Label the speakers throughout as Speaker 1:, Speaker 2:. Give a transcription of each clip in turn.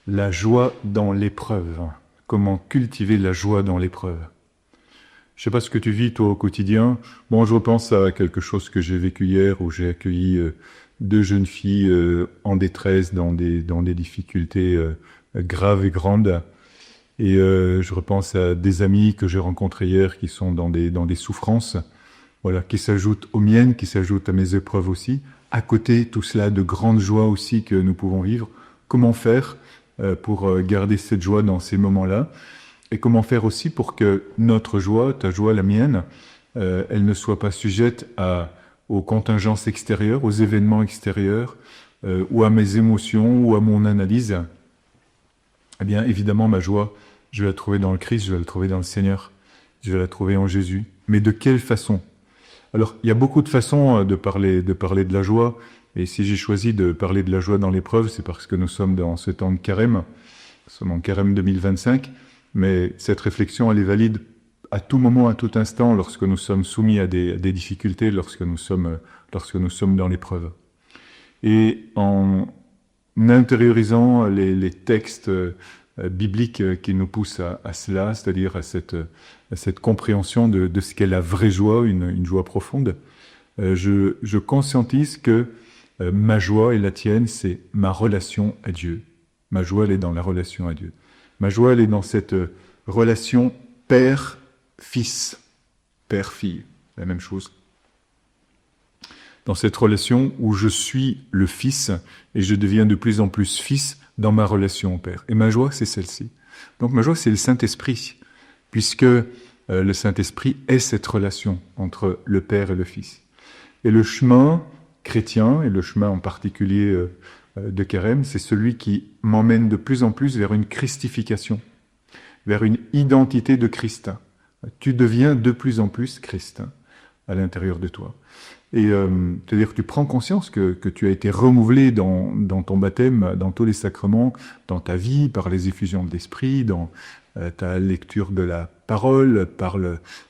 Speaker 1: La joie dans l'épreuve. Comment cultiver la joie dans l'épreuve. Je ne sais pas ce que tu vis toi au quotidien. Bon, je repense à quelque chose que j'ai vécu hier où j'ai accueilli deux jeunes filles en détresse dans des difficultés graves et grandes. Et je repense à des amis que j'ai rencontrés hier qui sont dans des souffrances, voilà, qui s'ajoutent aux miennes, qui s'ajoutent à mes épreuves aussi. À côté, tout cela de grandes joies aussi que nous pouvons vivre. Comment faire pour garder cette joie dans ces moments-là? Et comment faire aussi pour que notre joie, ta joie, la mienne, elle ne soit pas sujette aux contingences extérieures, aux événements extérieurs, ou à mes émotions, ou à mon analyse. Eh bien, évidemment, ma joie, je vais la trouver dans le Christ, je vais la trouver dans le Seigneur, je vais la trouver en Jésus. Mais de quelle façon? Alors, il y a beaucoup de façons de parler de la joie, et si j'ai choisi de parler de la joie dans l'épreuve, c'est parce que nous sommes dans ce temps de carême, nous sommes en carême 2025, mais cette réflexion, elle est valide à tout moment, à tout instant, lorsque nous sommes soumis à des difficultés, lorsque nous sommes dans l'épreuve. Et en intériorisant les textes bibliques qui nous poussent à cela, c'est-à-dire à cette compréhension de ce qu'est la vraie joie, une joie profonde, je conscientise que ma joie et la tienne, c'est ma relation à Dieu. Ma joie, elle est dans la relation à Dieu. Ma joie, elle est dans cette relation père-fils, père-fille, la même chose. Dans cette relation où je suis le fils et je deviens de plus en plus fils dans ma relation au Père. Et ma joie, c'est celle-ci. Donc ma joie, c'est le Saint-Esprit, puisque le Saint-Esprit est cette relation entre le Père et le Fils. Et le chemin chrétien, et le chemin en particulier de Carême, c'est celui qui m'emmène de plus en plus vers une christification, vers une identité de Christ. Tu deviens de plus en plus Christ à l'intérieur de toi. Et c'est-à-dire que tu prends conscience que tu as été renouvelé dans ton baptême, dans tous les sacrements, dans ta vie, par les effusions de l'esprit, dans ta lecture de la parole, par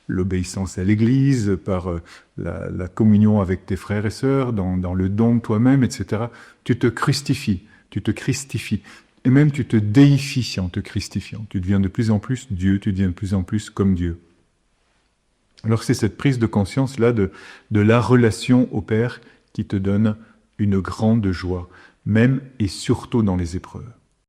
Speaker 1: l'obéissance à l'Église, par la communion avec tes frères et sœurs, dans le don de toi-même, etc. Tu te christifies, et même tu te déifies en te christifiant. Tu deviens de plus en plus Dieu, tu deviens de plus en plus comme Dieu. Alors c'est cette prise de conscience-là de la relation au Père qui te donne une grande joie, même et surtout dans les épreuves.